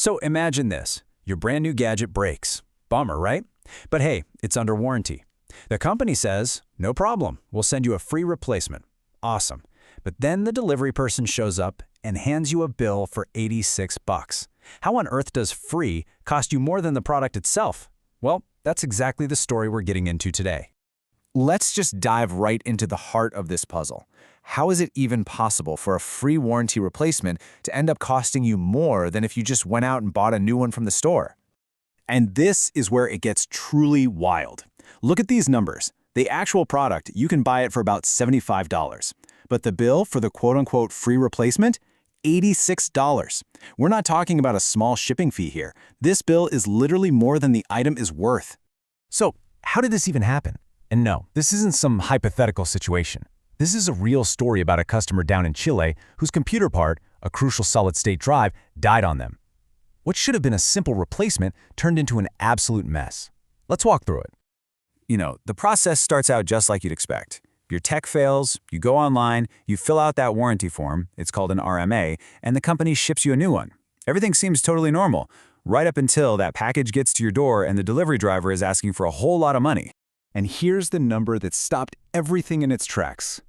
So imagine this. Your brand new gadget breaks. Bummer, right? But hey, it's under warranty. The company says, no problem, we'll send you a free replacement. Awesome. But then the delivery person shows up and hands you a bill for 86 bucks. How on earth does free cost you more than the product itself? Well, that's exactly the story we're getting into today. Let's just dive right into the heart of this puzzle. How is it even possible for a free warranty replacement to end up costing you more than if you just went out and bought a new one from the store? And this is where it gets truly wild. Look at these numbers. The actual product, you can buy it for about $75. But the bill for the quote-unquote free replacement? $86. We're not talking about a small shipping fee here. This bill is literally more than the item is worth. So, how did this even happen? And no, this isn't some hypothetical situation. This is a real story about a customer down in Chile whose computer part, a crucial solid-state drive, died on them. What should have been a simple replacement turned into an absolute mess. Let's walk through it. The process starts out just like you'd expect. Your tech fails, you go online, you fill out that warranty form, it's called an RMA, and the company ships you a new one. Everything seems totally normal, right up until that package gets to your door and the delivery driver is asking for a whole lot of money. And here's the number that stopped everything in its tracks.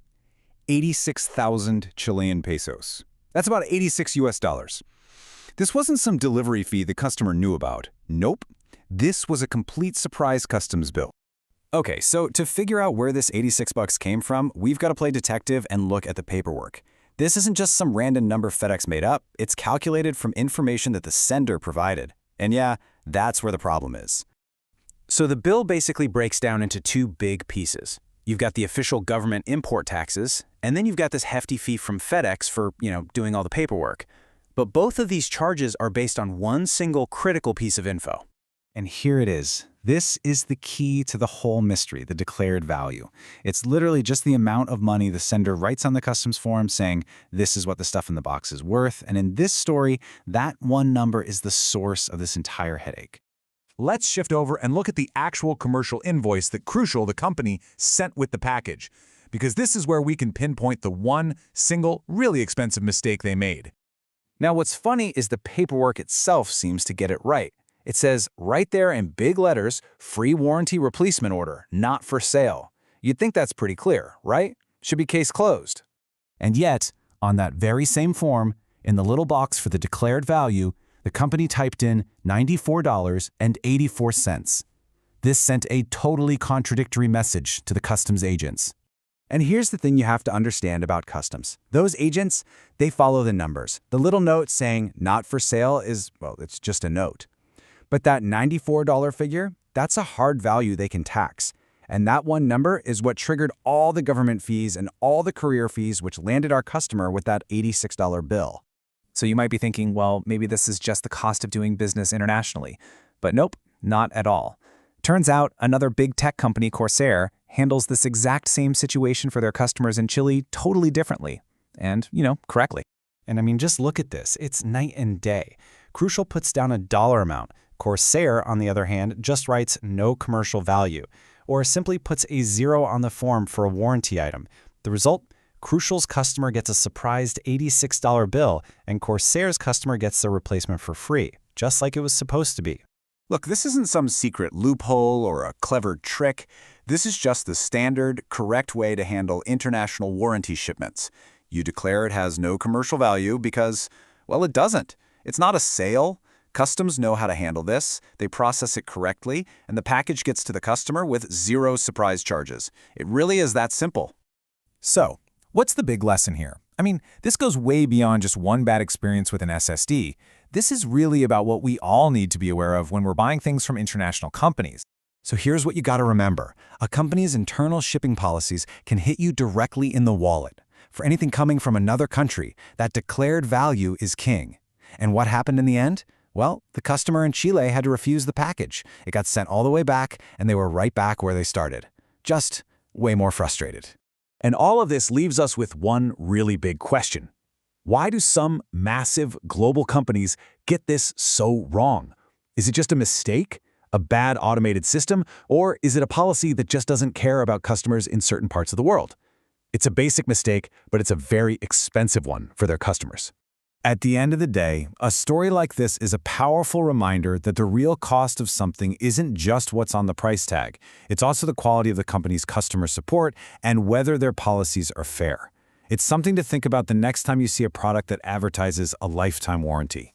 86,000 Chilean pesos. That's about 86 US dollars. This wasn't some delivery fee the customer knew about. Nope. This was a complete surprise customs bill. Okay, so to figure out where this 86 bucks came from, we've got to play detective and look at the paperwork. This isn't just some random number FedEx made up. It's calculated from information that the sender provided. And yeah, that's where the problem is. So the bill basically breaks down into two big pieces. You've got the official government import taxes, and then you've got this hefty fee from FedEx for, doing all the paperwork. But both of these charges are based on one single critical piece of info. And here it is. This is the key to the whole mystery, the declared value. It's literally just the amount of money the sender writes on the customs form saying, this is what the stuff in the box is worth. And in this story, that one number is the source of this entire headache. Let's shift over and look at the actual commercial invoice that Crucial, the company, sent with the package, because this is where we can pinpoint the one single, really expensive mistake they made. Now, what's funny is the paperwork itself seems to get it right. It says right there in big letters, free warranty replacement order, not for sale. You'd think that's pretty clear, right? Should be case closed. And yet, on that very same form, in the little box for the declared value, the company typed in $94.84. This sent a totally contradictory message to the customs agents. And here's the thing you have to understand about customs. Those agents, they follow the numbers. The little note saying not for sale is, well, it's just a note. But that $94 figure, that's a hard value they can tax. And that one number is what triggered all the government fees and all the courier fees which landed our customer with that $86 bill. So you might be thinking, well, maybe this is just the cost of doing business internationally. But nope, not at all. Turns out another big tech company, Corsair, handles this exact same situation for their customers in Chile totally differently. And, correctly. And I mean, just look at this. It's night and day. Crucial puts down a dollar amount. Corsair, on the other hand, just writes no commercial value, or simply puts a 0 on the form for a warranty item. The result? Crucial's customer gets a surprised $86 bill, and Corsair's customer gets their replacement for free, just like it was supposed to be. Look, this isn't some secret loophole or a clever trick. This is just the standard, correct way to handle international warranty shipments. You declare it has no commercial value because, well, it doesn't. It's not a sale. Customs know how to handle this, they process it correctly, and the package gets to the customer with 0 surprise charges. It really is that simple. So, what's the big lesson here? I mean, this goes way beyond just one bad experience with an SSD. This is really about what we all need to be aware of when we're buying things from international companies. So here's what you got to remember. A company's internal shipping policies can hit you directly in the wallet. For anything coming from another country, that declared value is king. And what happened in the end? Well, the customer in Chile had to refuse the package. It got sent all the way back, and they were right back where they started. Just way more frustrated. And all of this leaves us with one really big question. Why do some massive global companies get this so wrong? Is it just a mistake, a bad automated system, or is it a policy that just doesn't care about customers in certain parts of the world? It's a basic mistake, but it's a very expensive one for their customers. At the end of the day, a story like this is a powerful reminder that the real cost of something isn't just what's on the price tag. It's also the quality of the company's customer support and whether their policies are fair. It's something to think about the next time you see a product that advertises a lifetime warranty.